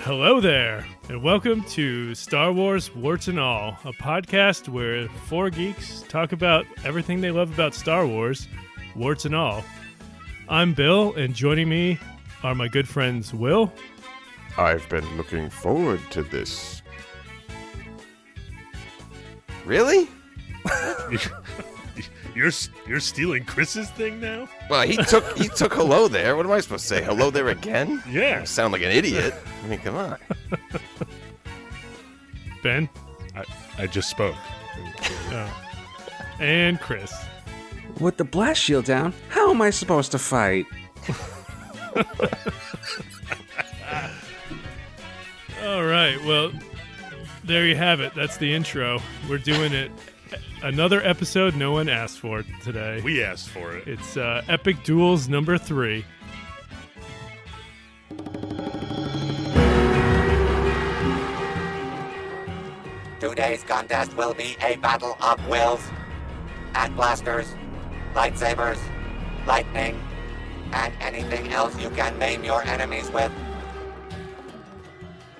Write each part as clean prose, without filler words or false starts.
Hello there, and welcome to Star Wars Warts and All, a podcast where four geeks talk about everything they love about Star Wars, warts and all. I'm Bill, and joining me are my good friends Will. I've been looking forward to this. Really? You're stealing Chris's thing now? Well, he took hello there. What am I supposed to say? Hello there again? Yeah. I sound like an idiot. I mean, come on. Ben. I just spoke. And Chris. With the blast shield down, how am I supposed to fight? All right, well, there you have it. That's the intro. We're doing it. Another episode no one asked for today. We asked for it. It's Epic Duels number 3. Today's contest will be a battle of wills and blasters, lightsabers, lightning, and anything else you can name your enemies with.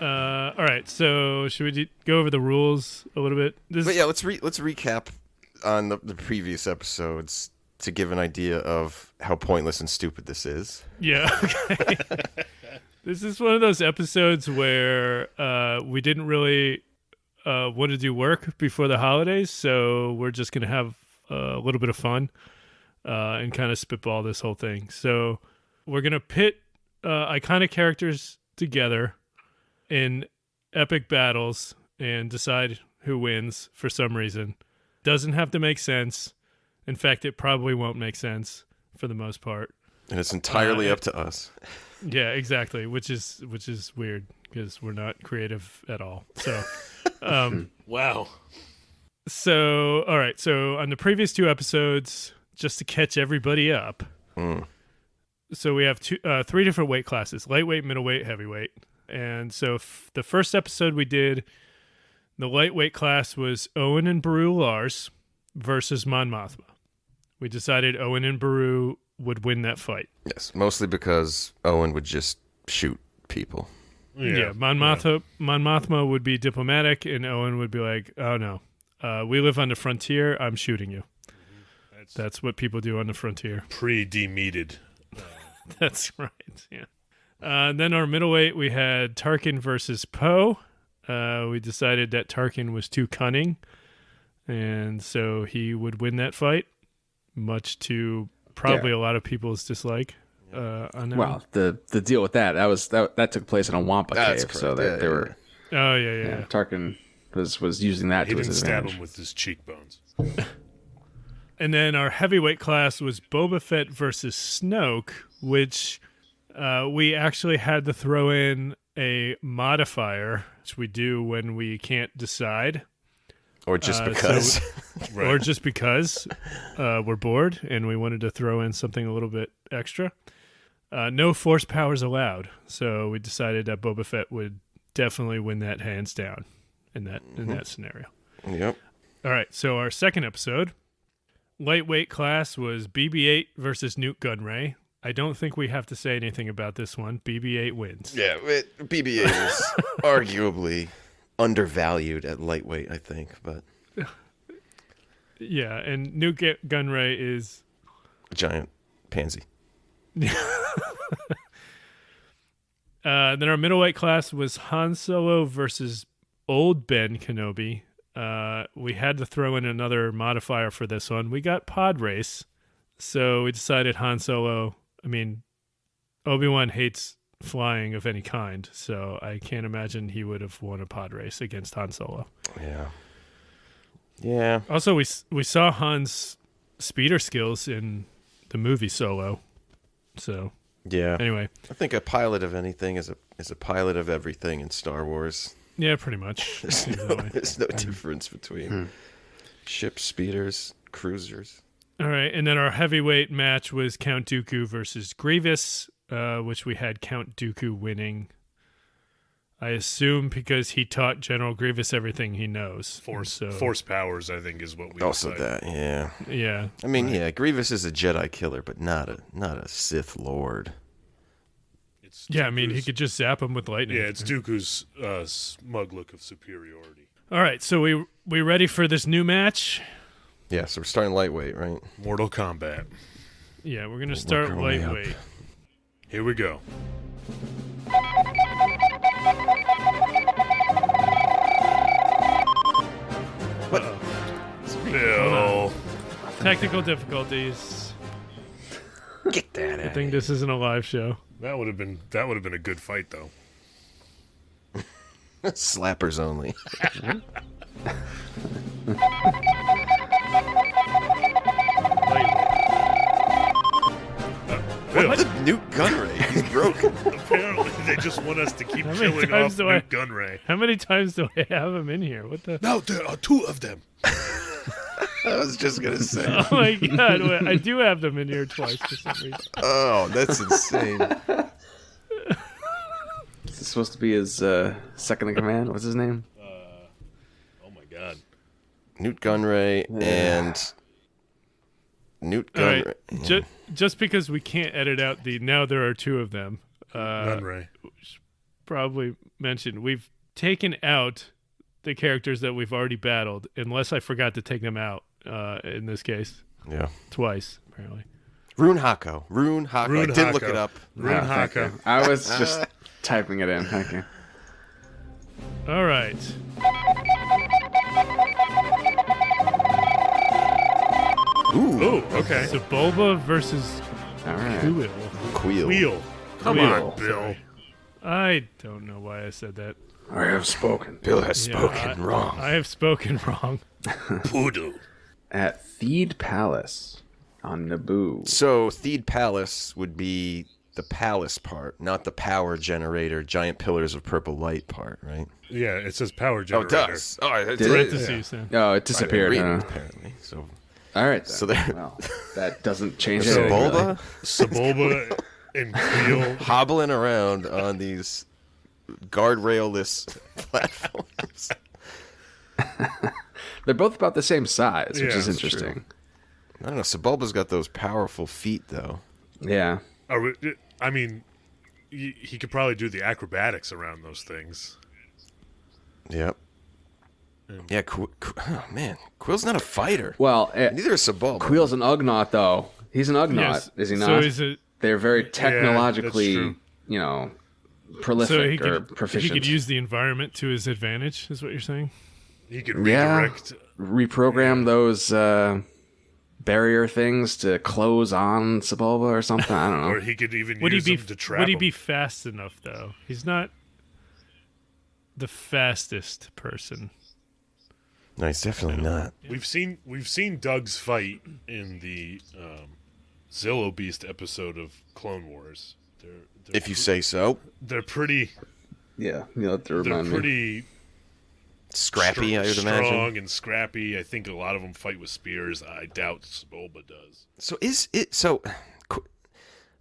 All right, so should we go over the rules a little bit? But yeah, let's recap on the previous episodes to give an idea of how pointless and stupid this is. Yeah, okay. This is one of those episodes where we didn't really want to do work before the holidays, so we're just going to have a little bit of fun and kind of spitball this whole thing. So we're going to pit iconic characters together in epic battles and decide who wins for some reason. Doesn't have to make sense. In fact, it probably won't make sense for the most part. And it's entirely up to us. Yeah, exactly, which is weird because we're not creative at all. So, Wow. So, all right. So on the previous 2 episodes, just to catch everybody up, so we have 3 different weight classes: lightweight, middleweight, heavyweight. And so the first episode we did, the lightweight class was Owen and Beru Lars versus Mon Mothma. We decided Owen and Beru would win that fight. Yes, mostly because Owen would just shoot people. Yeah, Mon Mothma would be diplomatic, and Owen would be like, "Oh no, we live on the frontier. I'm shooting you." That's what people do on the frontier. Pre-demeated. That's right. Yeah. Then our middleweight, we had Tarkin versus Poe. We decided that Tarkin was too cunning, and so he would win that fight, much to probably a lot of people's dislike. On that Well, the deal with that took place in a Wampa That's cave, so correct. they were. Oh yeah. Tarkin was using that He to his didn't stab advantage. him with his cheekbones. And then our heavyweight class was Boba Fett versus Snoke, which we actually had to throw in a modifier, which we do when we can't decide. Or just because. Right. Or just because we're bored and we wanted to throw in something a little bit extra. No force powers allowed, so we decided that Boba Fett would definitely win that hands down in that scenario. Yep. All right, so our second episode, lightweight class was BB-8 versus Newt Gunray. I don't think we have to say anything about this one. BB-8 wins. Yeah, BB-8 is arguably undervalued at lightweight, I think, but Yeah, and Newt Gunray is a giant pansy. Then our middleweight class was Han Solo versus Old Ben Kenobi. We had to throw in another modifier for this one. We got pod race, so we decided Han Solo. I mean, Obi-Wan hates flying of any kind, so I can't imagine he would have won a pod race against Han Solo. Yeah. Also, we saw Han's speeder skills in the movie Solo. So Yeah. anyway, I think a pilot of anything is a pilot of everything in Star Wars. yeah, pretty much. There's no difference between ships, speeders, cruisers. All right, and then our heavyweight match was Count Dooku versus Grievous, which we had Count Dooku winning. I assume because he taught General Grievous everything he knows. Force powers, I think, is what we Also decided. that, yeah. Yeah. I mean, yeah, Grievous is a Jedi killer, but not a Sith Lord. Yeah, I mean, he could just zap him with lightning. Yeah, it's Dooku's smug look of superiority. All right, so we ready for this new match? Yeah, so we're starting lightweight, right? Mortal Kombat. Yeah, we're going to start our way up. lightweight. Here we go. What? Bill. Technical difficulties. Get that I think this isn't a live show. That would have been a good fight, though. Slappers only. Bill, The Newt Gunray. He's broken. apparently they just want us to keep How many killing times off do I- Newt Gunray. How many times do I have him in here? What the? Now there are two of them. I was just going to say. Oh my god! Wait, I do have them in here twice for some reason. Oh, that's insane. Is this supposed to be his second in command? What's his name? Oh my god. Newt Gunray and Newt All Gunray. right, just because we can't edit out the now there are two of them, Gunray. probably mentioned we've taken out the characters that we've already battled, unless I forgot to take them out. In this case, Yeah. twice apparently. Rune Hako. I did look Hako. it up. Rune thank Haka. you. I was just typing it in. Thank you. All right. Ooh. Oh, okay. So Boba versus All right. Kuil. Queel. Wheel. Come Wheel. on, Bill. I don't know why I said that. I have spoken. Bill has Yeah, spoken wrong. I have spoken wrong. Poodoo. At Theed Palace on Naboo. So Theed Palace would be the palace part, not the power generator, giant pillars of purple light part, right? Yeah, it says power Oh, generator. it does. Oh, it's Did it? Parentheses. Then. Oh, it I didn't disappeared. read Huh? it, apparently. So All right. Then. So there- Well, that doesn't change so anything. really. Boba Sebulba and Creel. hobbling around on these guardrail-less platforms. They're both about the same size, which Yeah, is that's interesting. I don't know. Sebulba's got those powerful feet, though. Yeah. I mean, he could probably do the acrobatics around those things. Yep. Yeah, oh, man. Quill's not a fighter. Well, Neither is Sebulba. Quill's an Ugnaught, though. He's an Ugnaught, Yes. is he not? So he's a They're very that's technologically, true. prolific so he or could proficient. he could use the environment to his advantage. Is what you're saying? He could Yeah. redirect. Reprogram those barrier things to close on Sebulba or something. I don't know. Or he could even Would he use be them to trap Would he him. be fast enough though? He's not the fastest person. No, he's definitely not. We've seen Doug's fight in the Zillow Beast episode of Clone Wars. They're If you say so. they're pretty Yeah, you have to they're remind me. pretty Scrappy, I would strong imagine. and scrappy. I think a lot of them fight with spears. I doubt Sebulba does. So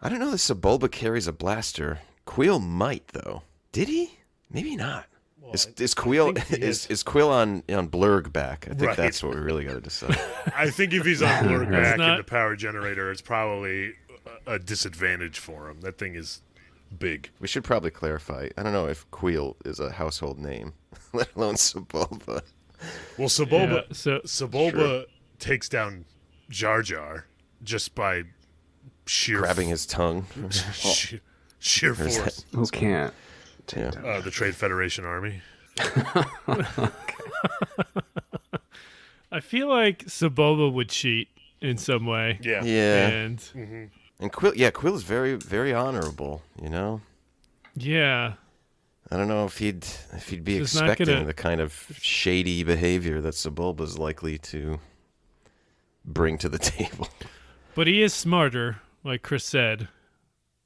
I don't know that Sebulba carries a blaster. Quill might, though. Did he? Maybe not. Well, Is Quill think he is Quill on Blurg back? I think Right. that's what we really got to decide. I think if he's on Blurg back in not- the power generator, it's probably a disadvantage for him. That thing is big. We should probably clarify. I don't know if Quill is a household name, let alone Sebulba. Well, Sebulba Yeah, so Sebulba takes down Jar Jar just by sheer Grabbing his tongue. sheer Or is that- force. Who can't? Yeah. The Trade Federation Army. I feel like Sebulba would cheat in some way. Yeah. Yeah. And And Quill is very, very honorable, you know? yeah, I don't know if he'd be He's not expecting gonna- the kind of shady behavior that Sebulba's likely to bring to the table. but he is smarter, like Chris said,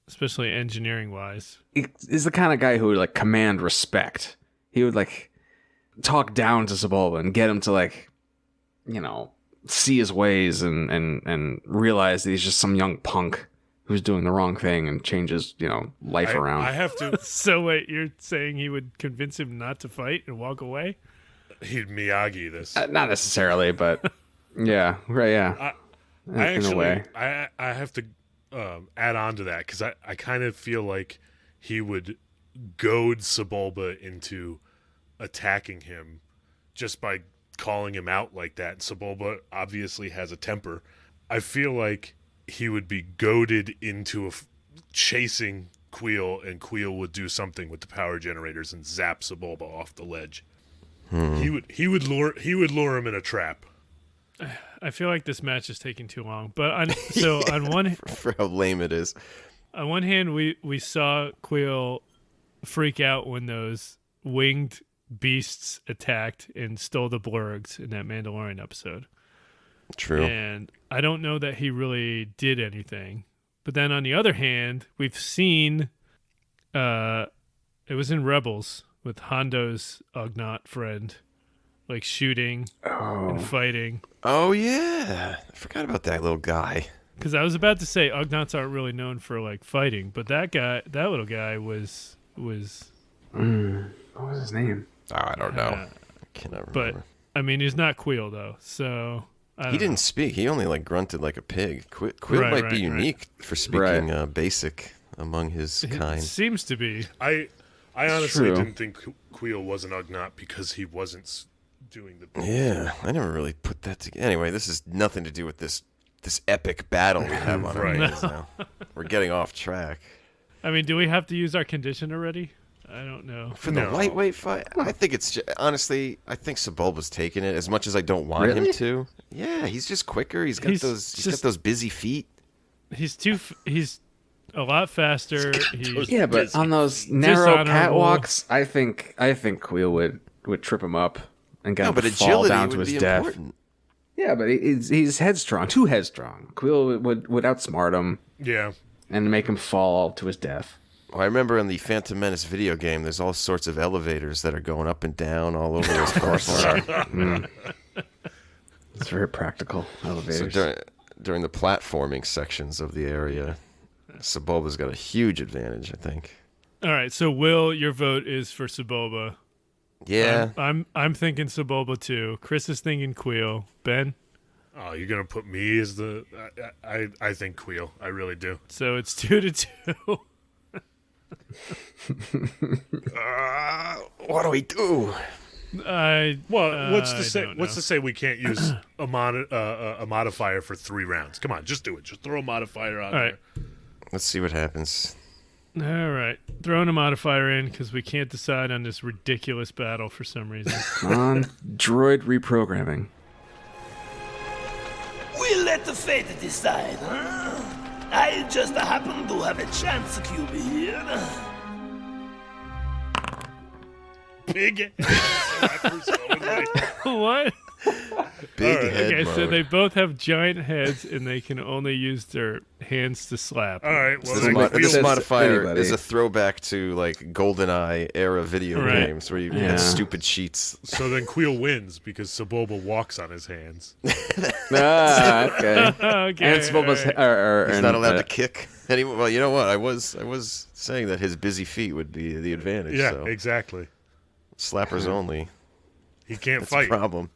especially engineering wise. He's the kind of guy who would like command respect. He would like talk down to Sebulba and get him to see his ways and realize that he's just some young punk who's doing the wrong thing and changes life around. I have to. So wait, you're saying he would convince him not to fight and walk away? He'd Miyagi this. Not necessarily, but yeah, right, yeah. I in a actually, way. I have to add on to that because I kind of feel like he would goad Sebulba into attacking him just by calling him out like that. Sebulba obviously has a temper. I feel like he would be goaded into chasing Queel, and Queel would do something with the power generators and zap Sebulba off the ledge. He would lure him in a trap. I feel like this match is taking too long. But on one For how lame it is. on one hand, we saw Queel freak out when those winged beasts attacked and stole the blurgs in that Mandalorian episode. True. And I don't know that he really did anything. But then on the other hand, we've seen it was in Rebels with Hondo's Ugnaught friend, like shooting and fighting. Oh, yeah. I forgot about that little guy. Because I was about to say Ugnaughts aren't really known for like fighting, but that little guy was What was his name? Oh, I don't know. I cannot remember. But I mean, he's not Queel though, so I don't He know. didn't speak. He only like grunted like a pig. Queel might be unique for speaking basic among his kind. It seems to be. I honestly true. didn't think Queel was an Ugnaught because he wasn't doing the... Yeah, I never really put that together. Anyway, this has nothing to do with this epic battle we have on our Right. hands now. We're getting off track. I mean, do we have to use our condition already? I don't know. For the No. lightweight fight, I think it's honestly, I think Sebulba's taking it as much as I don't want him Really? to. Yeah, he's just quicker. He's got He's those just- those busy feet. He's a lot faster. He's Yeah, but on those narrow Dishonorable. catwalks, I think Queel would trip him up and get No, him but to fall agility down would to his be death. important. Yeah, but he's headstrong, too headstrong. Queel would outsmart him Yeah. and make him fall to his death. Well, I remember in the Phantom Menace video game, there's all sorts of elevators that are going up and down all over this course. It's very practical So elevators. during the platforming sections of the area, Sebulba's got a huge advantage, I think. all right. So, Will, your vote is for Sebulba. Yeah. I'm thinking Sebulba too. Chris is thinking Queel. Ben. Oh, you're gonna put me as the... I think Queel. I really do. So it's 2-2. What do we do? What's to say? don't What's know. to say we can't use a modifier for 3 rounds? Come on, just do it. Just throw a modifier on All right. there. Let's see what happens. All right. Throwing a modifier in because we can't decide on this ridiculous battle for some reason. On droid reprogramming. We'll let the fate decide, huh? I just happen to have a chance cube here. Big slappers only. What? Big All right, head Okay, mode. so they both have giant heads and they can only use their hands to slap. All right. Well, This, then this Queel- modifier anybody. is a throwback to like GoldenEye era video Right. games where you Yeah. had stupid cheats. so then Queel wins because Sebulba walks on his hands. Ah, okay. Okay. And Sebulba's all right. He's not allowed to kick. Anyway, well, you know what? I was saying that his busy feet would be the advantage. Yeah, so. exactly. Slappers only. He can't That's fight. a problem.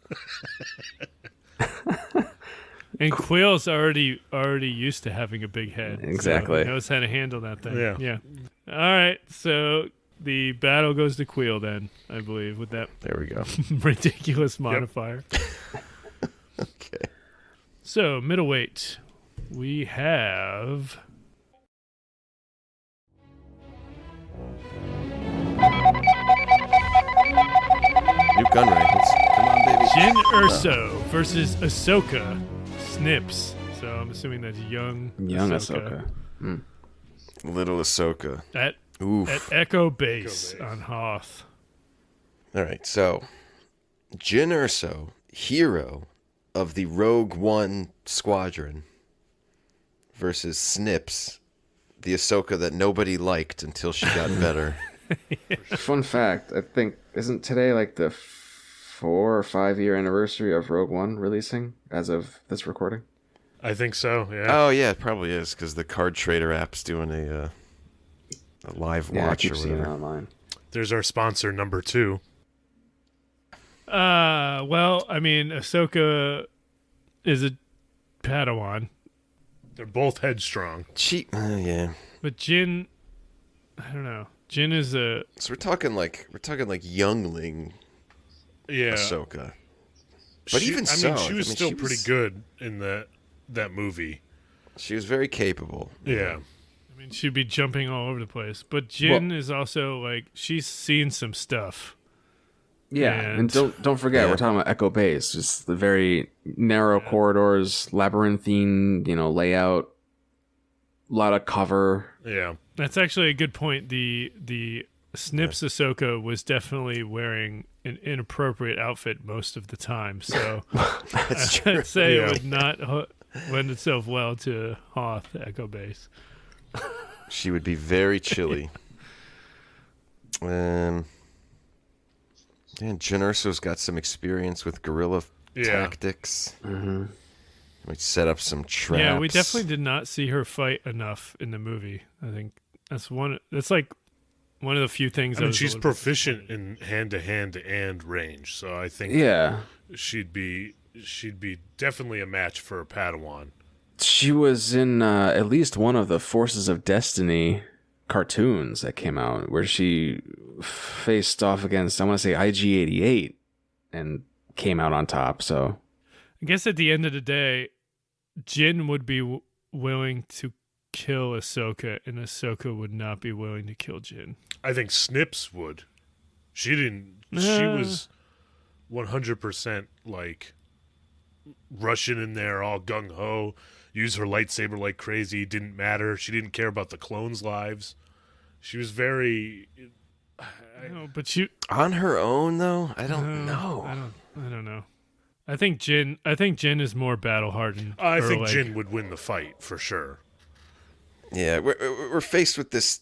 And Quill's already used to having a big head. so Exactly. he knows how to handle that thing. Yeah. Yeah. All right. So the battle goes to Quill then, I believe, with that There we go. ridiculous modifier. Okay. So middleweight, we have New gun ranks. Come on, baby. Jin Urso versus Ahsoka Snips. So I'm assuming that's young Ahsoka. Little Ahsoka. At Oof. Echo Base on Hoth. All right, so Jyn Erso, hero of the Rogue One Squadron, versus Snips, the Ahsoka that nobody liked until she got better. Fun fact, I think, isn't today like the 4 or 5 year anniversary of Rogue One releasing as of this recording? I think so. Yeah. Oh yeah, it probably is because the Card Trader app's doing a live Yeah, I watch keep or seeing it whatever. online. There's our sponsor number 2. Well, I mean, Ahsoka is a Padawan, They're both headstrong. Yeah. but Jin I don't know. Jin is a So we're talking like youngling Yeah. Ahsoka. But even so, she was still pretty good in that movie. She was very capable. Yeah. I mean, she'd be jumping all over the place. But Jin is also like she's seen some stuff. Yeah, and don't forget, we're talking about Echo Base, just the very narrow corridors, labyrinthine, layout, a lot of cover. Yeah. That's actually a good point. The Snips Ahsoka was definitely wearing an inappropriate outfit most of the time, so I'd say it would not lend itself well to Hoth Echo Base. She would be very chilly. And Jyn Erso's got some experience with guerrilla tactics. Mm-hmm. Might set up some traps. Yeah, we definitely did not see her fight enough in the movie. I think that's like one of the few things. I mean, she's proficient in hand-to-hand and range, so I think she'd be definitely a match for a Padawan. She was in at least one of the Forces of Destiny cartoons that came out, where she faced off against, I want to say, IG-88 and came out on top. So I guess at the end of the day, Jin would be willing to kill Ahsoka, and Ahsoka would not be willing to kill Jin. I think Snips would. She didn't. She was 100% like rushing in there, all gung ho. Use her lightsaber like crazy. Didn't matter. She didn't care about the clones' lives. She was very. But she on her own though. I don't know. I don't know. I think Jin is more battle hardened. I think Jin would win the fight for sure. Yeah, we're faced with this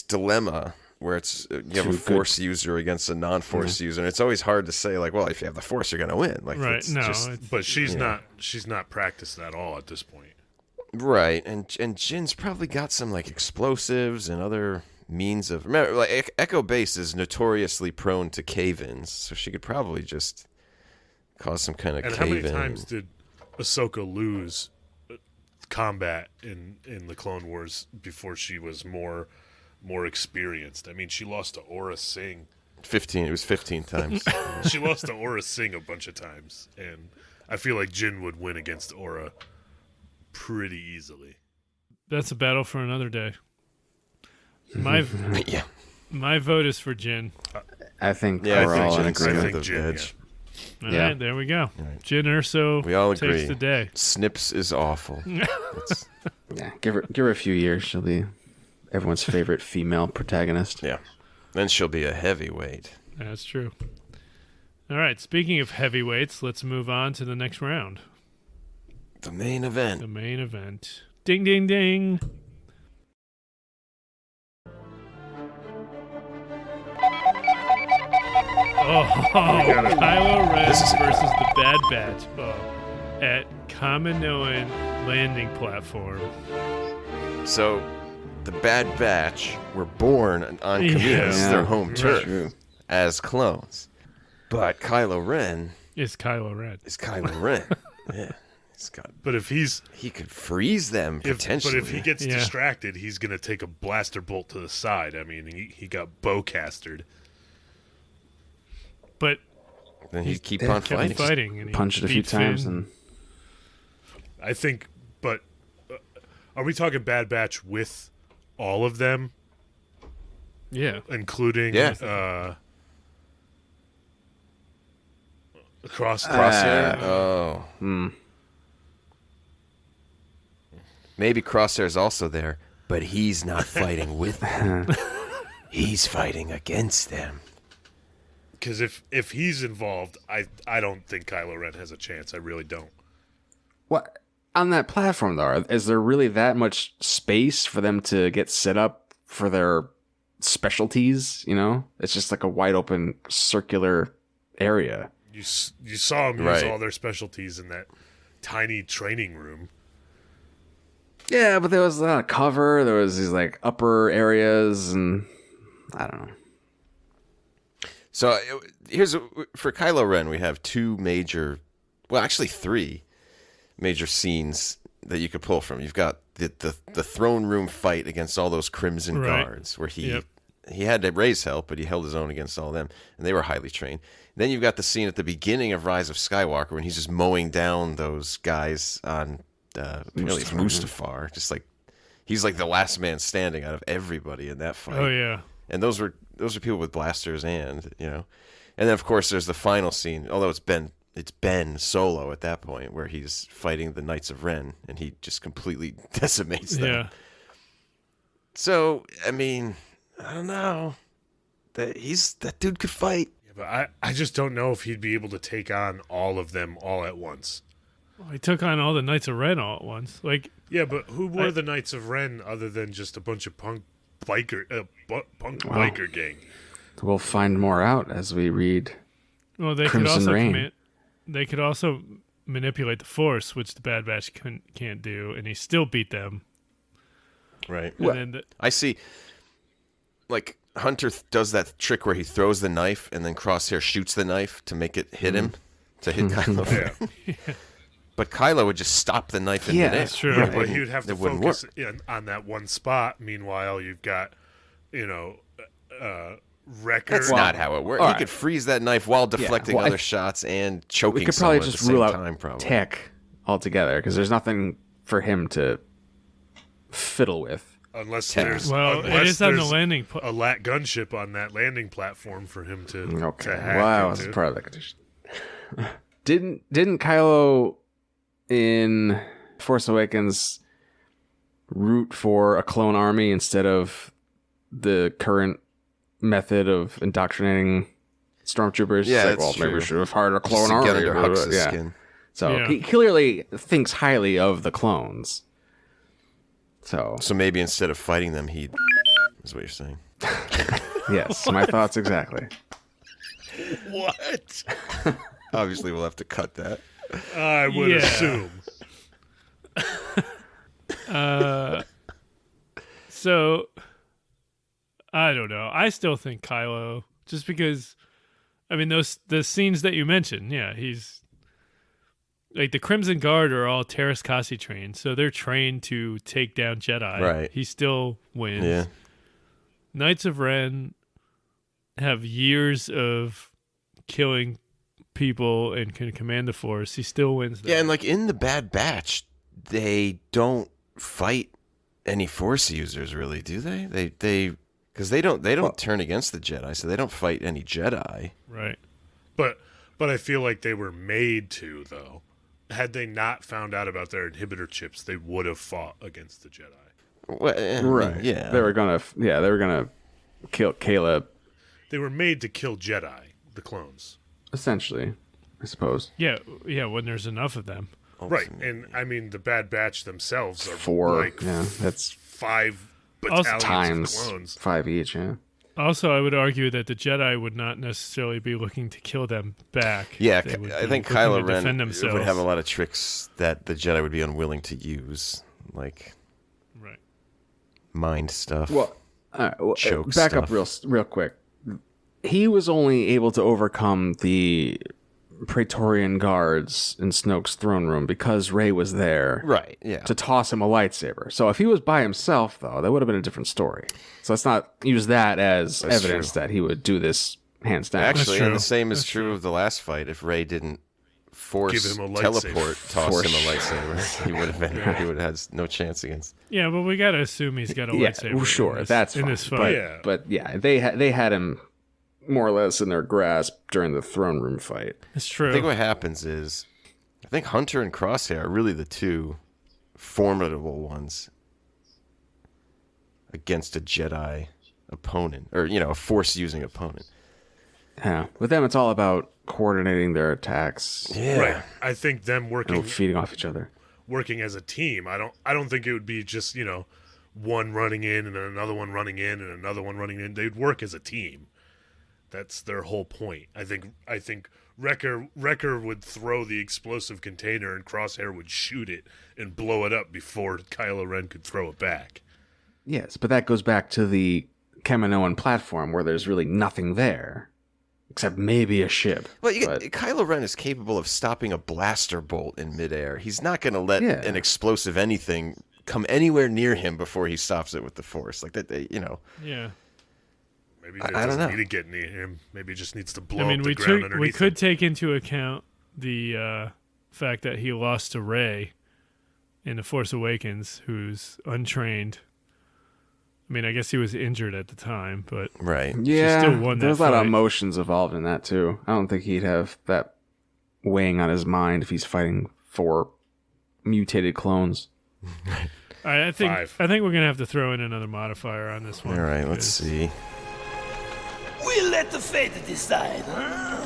dilemma where it's you have a Force user against a non-Force user, and it's always hard to say like, well, if you have the Force, you're going to win. Like, right? No, but she's not practiced at all at this point. Right, and Jin's probably got some like explosives and other means of. Remember, like Echo Base is notoriously prone to cave-ins, so she could probably just cause some kind of cave-in. And how many times did Ahsoka lose combat in the Clone Wars before she was more experienced? I mean, she lost to Aura Singh. 15. It was 15 times. She lost to Aura Singh a bunch of times, and I feel like Jin would win against Aura pretty easily. That's a battle for another day. My vote is for Jin. I think we're all in agreement. All right, there we go. Right. Jyn Erso we all takes agree. the day. Snips is awful. Yeah, give her a few years. She'll be everyone's favorite female protagonist. Yeah. Then she'll be a heavyweight. That's true. All right, speaking of heavyweights, let's move on to the next round. The main event. The main event. Ding, ding, ding. Kylo Ren versus the Bad Batch at Kaminoan landing platform. So, the Bad Batch were born on Kamino's, their home turf, as clones. But Kylo Ren is Kylo Ren. Yeah. But if he could freeze them potentially. But if he gets distracted, he's going to take a blaster bolt to the side. I mean, he got bowcastered. But then he'd keep on fighting. And punch it a few times, and I think. But are we talking Bad Batch with all of them? Yeah, including Crosshair. Maybe Crosshair's also there, but he's not fighting with them. He's fighting against them. Because if he's involved, I don't think Kylo Ren has a chance. I really don't. What on that platform though? Is there really that much space for them to get set up for their specialties? It's just like a wide open circular area. You saw them use all their specialties in that tiny training room. Yeah, but there was a lot of cover. There was these like upper areas, and I don't know. So for Kylo Ren, we have three major scenes that you could pull from. You've got the throne room fight against all those Crimson Guards, where he had to raise help, but he held his own against all of them, and they were highly trained. Then you've got the scene at the beginning of Rise of Skywalker when he's just mowing down those guys on Mustafar, just like he's like the last man standing out of everybody in that fight. Oh yeah, and those are people with blasters, and and then of course there's the final scene. Although it's Ben Solo at that point, where he's fighting the Knights of Ren, and he just completely decimates them. Yeah. So I mean, I don't know. That dude could fight. Yeah, but I just don't know if he'd be able to take on all of them all at once. Well, he took on all the Knights of Ren all at once. Like, yeah, but who were the Knights of Ren other than just a bunch of punk biker gang? We'll find more out as we read. Well, they Crimson could also Reign. they could also manipulate the Force, which the Bad Batch can't do, and he still beat them. Right. And then I see. Like Hunter does that trick where he throws the knife and then Crosshair shoots the knife to make it hit him, to hit Kylo Ren. But Kylo would just stop the knife in midair. that's true. Yeah, but he would have to wouldn't focus on that one spot. Meanwhile, you've got, Wrecker. That's not how it works. He could freeze that knife while deflecting other shots and choking We could probably someone just at the rule same out time, probably. tech altogether because there's nothing for him to fiddle with. Unless there's it is on the landing. A LAT gunship on that landing platform for him to hack Wow, into. that's part of the condition. Didn't Kylo in Force Awakens root for a clone army instead of the current method of indoctrinating stormtroopers? Yeah, It's like, maybe we should have hired a Just clone to get army. under Hux's skin. So he clearly thinks highly of the clones. So maybe instead of fighting them, is what you're saying. yes, my thoughts exactly. What? Obviously, we'll have to cut that. I would assume. So I don't know. I still think Kylo, just because, I mean, the scenes that you mentioned, he's like the Crimson Guard are all Terras Kasi trained, so they're trained to take down Jedi. Right. He still wins. Yeah. Knights of Ren have years of killing people and can command the Force. He still wins. Yeah, and like in the Bad Batch, they don't fight any Force users, really, do they? They because they don't turn against the Jedi, so they don't fight any Jedi. Right. But I feel like they were made to, though. Had they not found out about their inhibitor chips, they would have fought against the Jedi. Well, Right. Yeah. They were gonna kill Caleb. They were made to kill Jedi, the clones. Essentially, I suppose. Yeah, when there's enough of them. Right, and I mean the Bad Batch themselves are 4. like That's 5 battalions times of clones. 5 each. Yeah. Also, I would argue that the Jedi would not necessarily be looking to kill them back. Yeah, They would I be think looking Kylo to Ren defend themselves. would have a lot of tricks that the Jedi would be unwilling to use, like Right. mind stuff. Well, all right, Choke back stuff. up real quick. He was only able to overcome the Praetorian guards in Snoke's throne room because Rey was there, Right, yeah. to toss him a lightsaber. So if he was by himself, though, that would have been a different story. So let's not use that as That's evidence true. that he would do this hands down. Actually, true. and the same is That's true true. of the last fight. If Rey didn't force Give him a lightsaber. teleport, toss him a lightsaber, he would have had no chance against. Yeah, but we got to assume he's got a yeah, lightsaber. well, sure, in this, that's in fine. this fight. But yeah, they had him more or less in their grasp during the throne room fight. It's true. I think what happens is, I think Hunter and Crosshair are really the two formidable ones against a Jedi opponent, or a Force-using opponent. Yeah, with them, it's all about coordinating their attacks, Yeah, Right. I think them working feeding off each other. as a team. I don't think it would be just, one running in and another one running in and another one running in. They'd work as a team. That's their whole point. I think Wrecker would throw the explosive container and Crosshair would shoot it and blow it up before Kylo Ren could throw it back. Yes, but that goes back to the Kaminoan platform where there's really nothing there, except maybe a ship. well, But- Kylo Ren is capable of stopping a blaster bolt in midair. He's not going to let Yeah. an explosive anything come anywhere near him before he stops it with the Force. Like that, Yeah. Maybe I it don't doesn't know. need to get near him. Maybe it just needs to blow I mean, up the we ground took underneath we could him. take into account the fact that he lost to Rey in The Force Awakens, who's untrained. I mean, I guess he was injured at the time, but right. Yeah, still won that there's a lot of fight. emotions involved in that too. I don't think he'd have that weighing on his mind if he's fighting 4 mutated clones. all right, I think 5. we're gonna have to throw in another modifier on this one. All right, let's because- see. We'll let the fate decide, huh?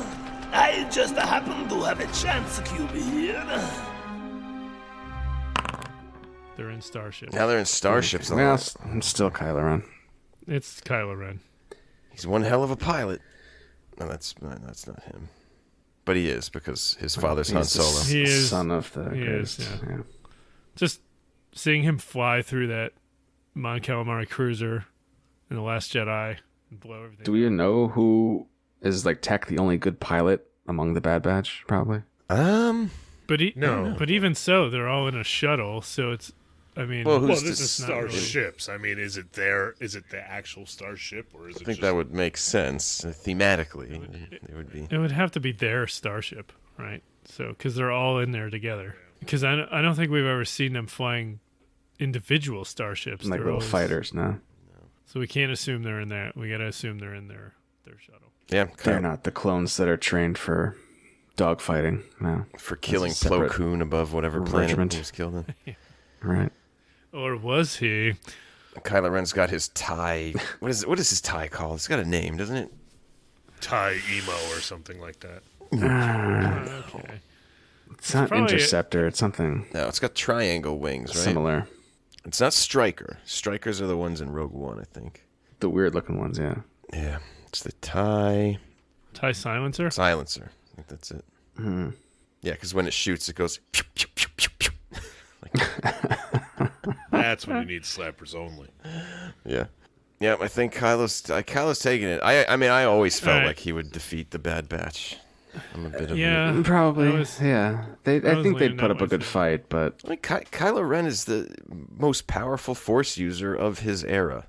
I just happen to have a chance cube here. They're in Starship. Now they're in starships. Well, I'm still Kylo Ren. It's Kylo Ren. He's one hell of a pilot. No, that's not him. But he is, because his father's Han He's the Solo. He is- son of the he is, greatest. yeah. Just seeing him fly through that Mon Calamari cruiser in The Last Jedi and blow everything. Do we even know who is like Tech the only good pilot among the Bad Batch? Probably. But No. But even so, they're all in a shuttle, so it's. I mean, Well, Well, who's this this- is not really- starships. I mean, is it there? Is it the actual starship, or is it I think just that would make sense thematically. It would be. it would have to be their starship, right? So because they're all in there together. Because I don't think we've ever seen them flying individual starships. Like They're little always- fighters, no. So we can't assume they're in there. We got to assume they're in their shuttle. Yeah, They're not the clones that are trained for dogfighting. No. for killing That's a separate Plo Koon above whatever planet regiment. he was killed in. Right. Or was he? Kylo Ren's got his tie. What is his tie called? It's got a name, doesn't it? Thai emo or something like that? Okay. It's not probably- Interceptor. It's something No, it's got triangle wings, right? similar. It's not Striker. Strikers are the ones in Rogue One, I think. The weird looking ones, yeah. Yeah, it's the tie TIE silencer. silencer. I think that's it. Hmm. Yeah, because when it shoots, it goes. Pew, pew, pew, pew, pew. That's when you need slappers only. Yeah. Yeah, I think Kylo's taking it. I mean, I always felt Alright. like he would defeat the Bad Batch. I'm a bit of Yeah. Probably. I was- yeah. I was think they'd leaning put that up a way, good too. fight, but I mean, Kylo Ren is the most powerful Force user of his era.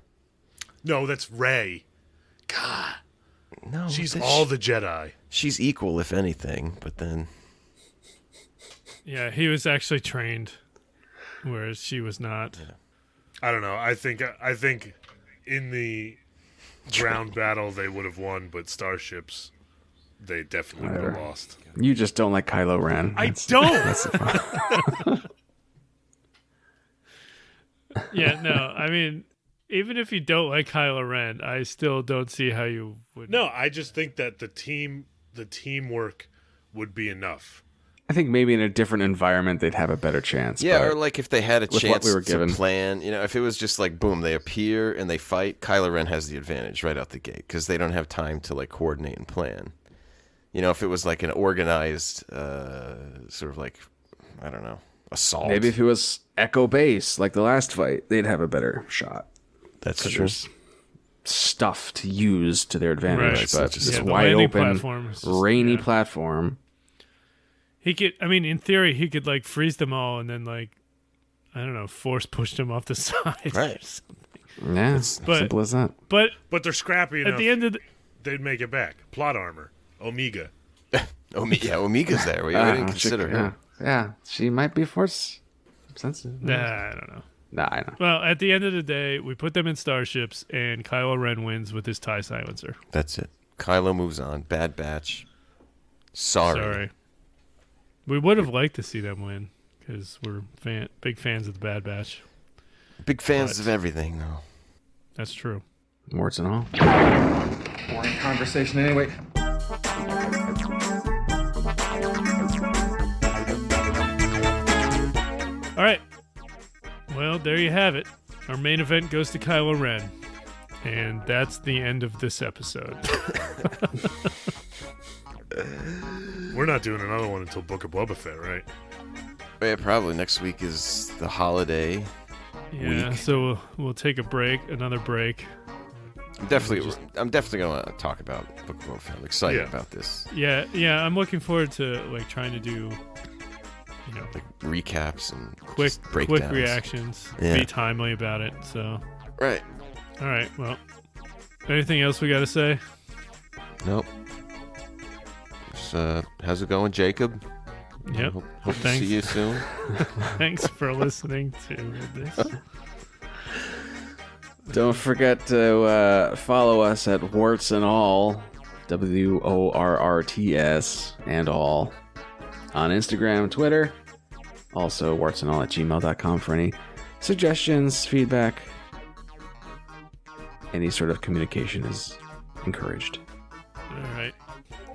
No, that's Rey. God, No, she's that- all the Jedi. She's equal, if anything. But then, Yeah, he was actually trained, whereas she was not. I don't know. I think in the ground battle they would have won, but starships they definitely would have Whatever. lost. you just don't like Kylo Ren. I That's- don't. Yeah, no, I mean, even if you don't like Kylo Ren, I still don't see how you would. No, I just think that the teamwork would be enough. I think maybe in a different environment they'd have a better chance. yeah, but or like if they had a what chance we were to given. plan, if it was just like boom, they appear and they fight, Kylo Ren has the advantage right out the gate because they don't have time to like coordinate and plan. If it was like an organized sort of like, I don't know, assault. maybe if it was Echo Base, like the last fight, they'd have a better shot. that's 'Cause true. there's stuff to use to their advantage, Right. but Just this Yeah, the wide landing open, platform is just- rainy yeah. platform. He could. I mean, in theory, he could like freeze them all and then like, I don't know, force push them off the side. Right. Yeah, But- simple as that. But But they're scrappy enough. at the end of the, they'd make it back. Plot armor. Omega. Omega's there. We didn't consider her. Yeah, she might be force sensitive. I don't know. Nah, I know. Well, at the end of the day, we put them in starships, and Kylo Ren wins with his TIE silencer. That's it. Kylo moves on. Bad Batch. Sorry. We would have liked to see them win because we're big fans of the Bad Batch. Big fans But- of everything, though. That's true. Warts and all. Boring conversation anyway. All right. Well, there you have it. Our main event goes to Kylo Ren. And that's the end of this episode. We're not doing another one until Book of Boba Fett, right? Yeah, probably next week is the holiday. Yeah, Week. so we'll take a break, another break. I'm definitely going to talk about Book of Boba Fett. I'm excited Yeah. about this. Yeah, I'm looking forward to like trying to do recaps and quick just breakdowns. reactions. Yeah. Be timely about it. So, Right. all right. Well, anything else we got to say? Nope. Just, how's it going, Jacob? Yep. Hope to Thanks. see you soon. Thanks for listening to this. Don't forget to follow us at Warts and All, WORRTS and all, on Instagram, Twitter. Also, wartsandall@gmail.com for any suggestions, feedback. Any sort of communication is encouraged. All right.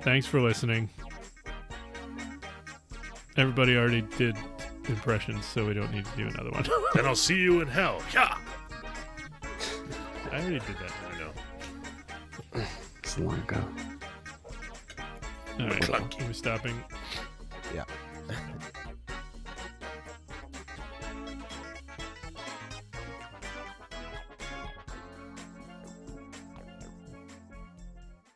Thanks for listening. Everybody already did impressions, so we don't need to do another one. Then I'll see you in hell. Yeah. I already did that. I know. It's long ago. All right. Clunky. We're stopping. Yeah.